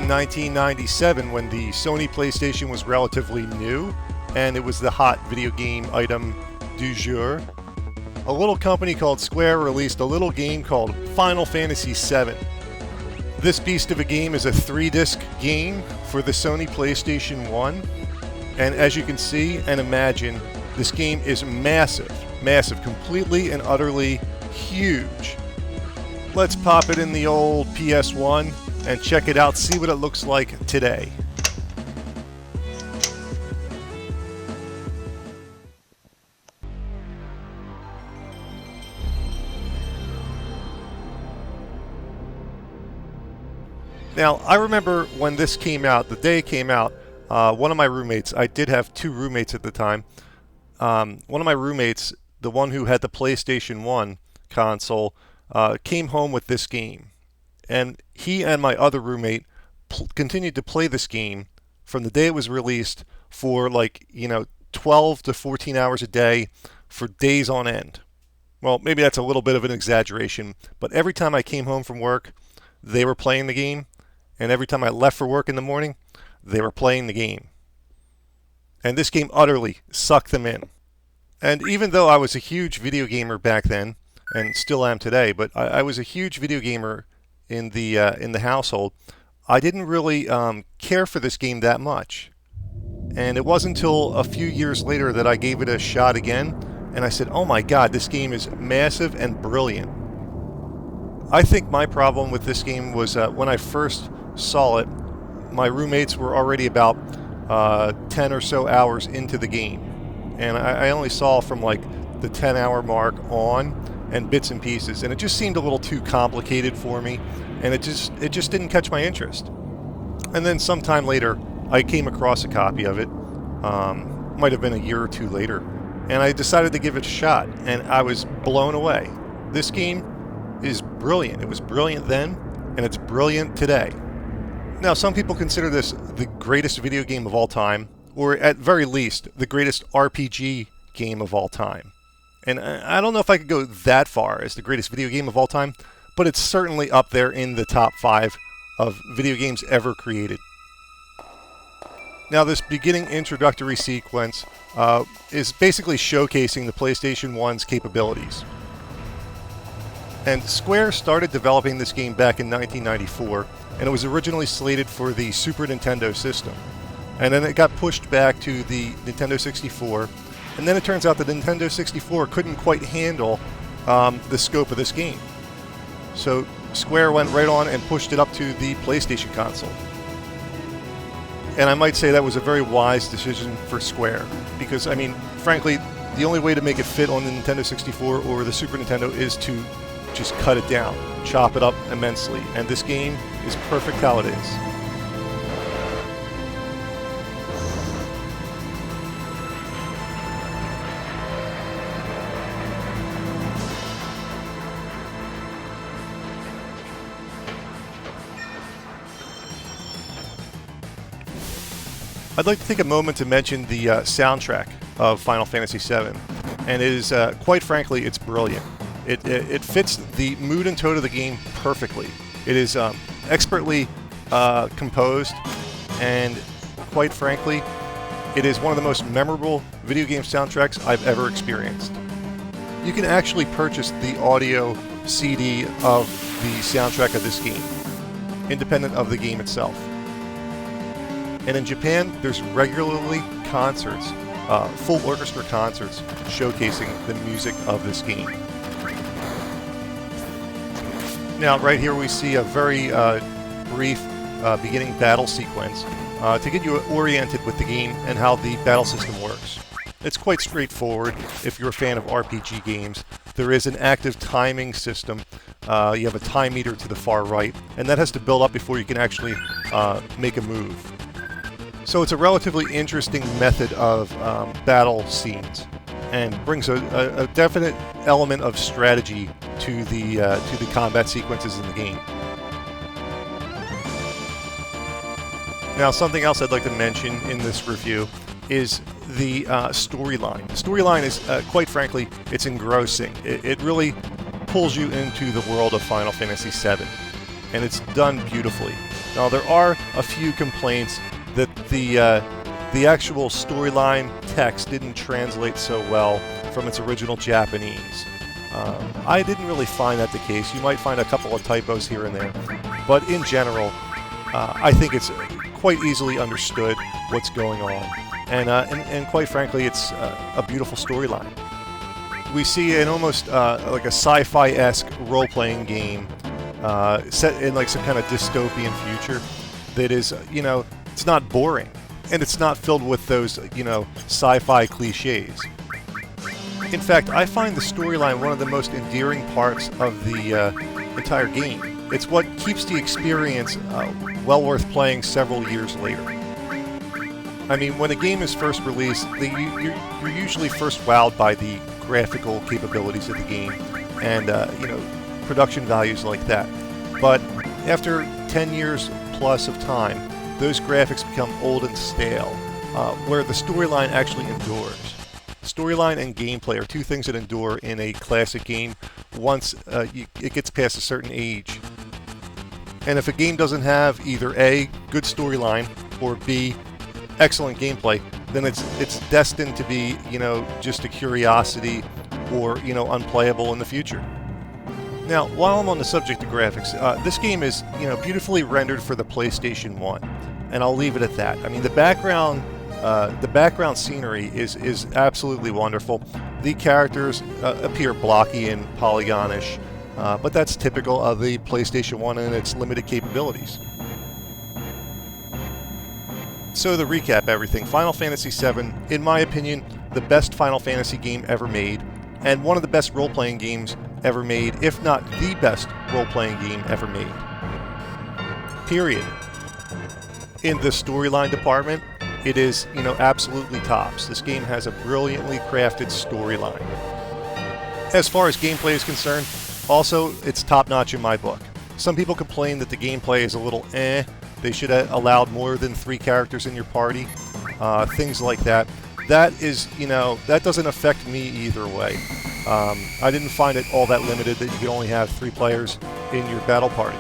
in 1997 when the Sony PlayStation was relatively new and it was the hot video game item du jour. A little company called Square released a little game called Final Fantasy VII. This beast of a game is a 3-disc game for the Sony PlayStation 1, and as you can see and imagine, this game is massive, completely and utterly huge. Let's pop it in the old PS1 and check it out, see what it looks like today. Now, I remember when this came out, the day it came out, one of my roommates, I did have 2 roommates at the time, one of my roommates, the one who had the PlayStation 1 console, came home with this game. And he and my other roommate continued to play this game from the day it was released for 12 to 14 hours a day for days on end. Well, maybe that's a little bit of an exaggeration, but every time I came home from work, they were playing the game. And every time I left for work in the morning, they were playing the game. And this game utterly sucked them in. And even though I was a huge video gamer back then, and still am today, but I was a huge video gamer in the household, I didn't really care for this game that much. And it wasn't until a few years later that I gave it a shot again, and I said, oh my god, this game is massive and brilliant. I think my problem with this game was when I first saw it, my roommates were already about 10 or so hours into the game, and I only saw from like the 10-hour mark on and bits and pieces, and it just seemed a little too complicated for me, and it just didn't catch my interest. And then sometime later I came across a copy of it, might have been a year or 2 later, and I decided to give it a shot, and I was blown away. This game is brilliant. It was brilliant then, and it's brilliant today. Now, some people consider this the greatest video game of all time, or at very least, the greatest RPG game of all time. And I don't know if I could go that far as the greatest video game of all time, but it's certainly up there in the top 5 of video games ever created. Now, this beginning introductory sequence is basically showcasing the PlayStation 1's capabilities. And Square started developing this game back in 1994, and it was originally slated for the Super Nintendo system. And then it got pushed back to the Nintendo 64, and then it turns out the Nintendo 64 couldn't quite handle the scope of this game. So Square went right on and pushed it up to the PlayStation console. And I might say that was a very wise decision for Square, because, I mean, frankly, the only way to make it fit on the Nintendo 64 or the Super Nintendo is to just cut it down, chop it up immensely, and this game is perfect how it is. I'd like to take a moment to mention the soundtrack of Final Fantasy VII, and it is, quite frankly, it's brilliant. It fits the mood and tone of the game perfectly. It is expertly composed, and quite frankly, it is one of the most memorable video game soundtracks I've ever experienced. You can actually purchase the audio CD of the soundtrack of this game, independent of the game itself. And in Japan, there's regularly concerts, full orchestra concerts, showcasing the music of this game. Now, right here we see a very brief beginning battle sequence to get you oriented with the game and how the battle system works. It's quite straightforward if you're a fan of RPG games. There is an active timing system. You have a time meter to the far right, and that has to build up before you can actually make a move. So it's a relatively interesting method of battle scenes, and brings a definite element of strategy to the combat sequences in the game. Now, something else I'd like to mention in this review is the storyline. The storyline is, quite frankly, it's engrossing. It really pulls you into the world of Final Fantasy VII. and it's done beautifully. Now there are a few complaints that the actual storyline text didn't translate so well from its original Japanese. I didn't really find that the case. You might find a couple of typos here and there, but in general, I think it's quite easily understood what's going on, and quite frankly, it's a beautiful storyline. We see an almost like a sci-fi-esque role-playing game set in like some kind of dystopian future that is, it's not boring, and it's not filled with those, sci-fi cliches. In fact, I find the storyline one of the most endearing parts of the entire game. It's what keeps the experience well worth playing several years later. I mean, when a game is first released, you're usually first wowed by the graphical capabilities of the game and, production values like that. But after 10 years plus of time, those graphics become old and stale, where the storyline actually endures. Storyline and gameplay are two things that endure in a classic game once it gets past a certain age. And if a game doesn't have either A, good storyline, or B, excellent gameplay, then it's destined to be, just a curiosity or, unplayable in the future. Now, while I'm on the subject of graphics, this game is, beautifully rendered for the PlayStation 1, and I'll leave it at that. I mean, the background scenery is absolutely wonderful. The characters appear blocky and polygonish, but that's typical of the PlayStation 1 and its limited capabilities. So to recap everything, Final Fantasy VII, in my opinion, the best Final Fantasy game ever made, and one of the best role-playing games ever made, if not the best role-playing game ever made. Period. In the storyline department, it is, absolutely tops. This game has a brilliantly crafted storyline. As far as gameplay is concerned, also, it's top-notch in my book. Some people complain that the gameplay is a little they should have allowed more than 3 characters in your party, things like that. That is, that doesn't affect me either way. I didn't find it all that limited that you could only have 3 players in your battle party.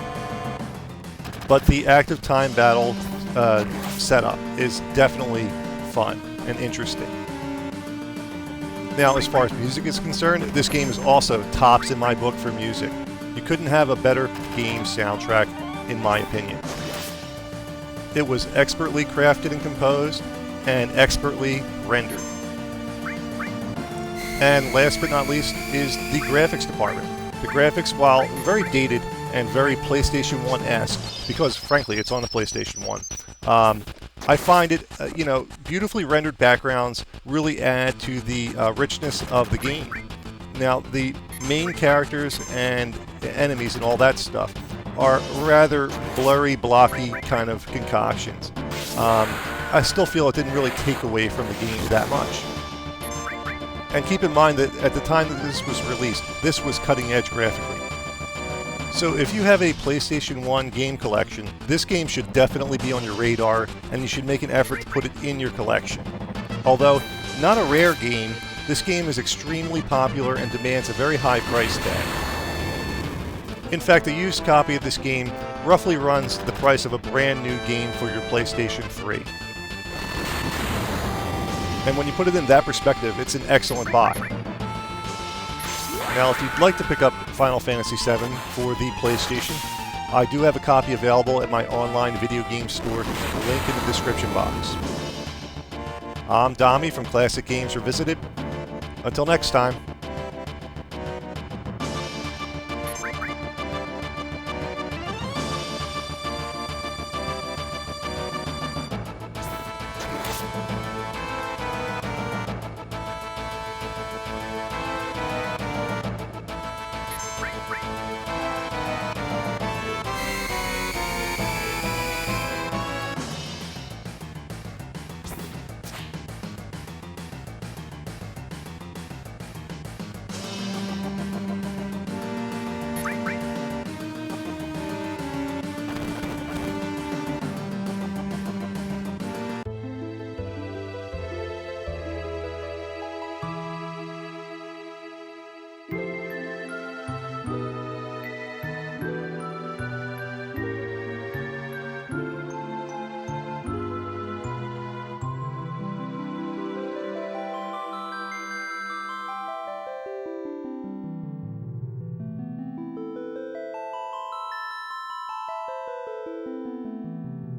But the active time battle setup is definitely fun and interesting. Now, as far as music is concerned, this game is also tops in my book for music. You couldn't have a better game soundtrack, in my opinion. It was expertly crafted and composed, and expertly rendered. And last but not least is the graphics department. The graphics, while very dated and very PlayStation 1-esque, because frankly it's on the PlayStation 1, I find it, beautifully rendered backgrounds really add to the richness of the game. Now, the main characters and enemies and all that stuff are rather blurry, blocky kind of concoctions. I still feel it didn't really take away from the game that much. And keep in mind that at the time that this was released, this was cutting edge graphically. So if you have a PlayStation 1 game collection, this game should definitely be on your radar, and you should make an effort to put it in your collection. Although not a rare game, this game is extremely popular and demands a very high price tag. In fact, a used copy of this game roughly runs the price of a brand new game for your PlayStation 3. And when you put it in that perspective, it's an excellent buy. Now, if you'd like to pick up Final Fantasy VII for the PlayStation, I do have a copy available at my online video game store, link in the description box. I'm Dommy from Classic Games Revisited. Until next time.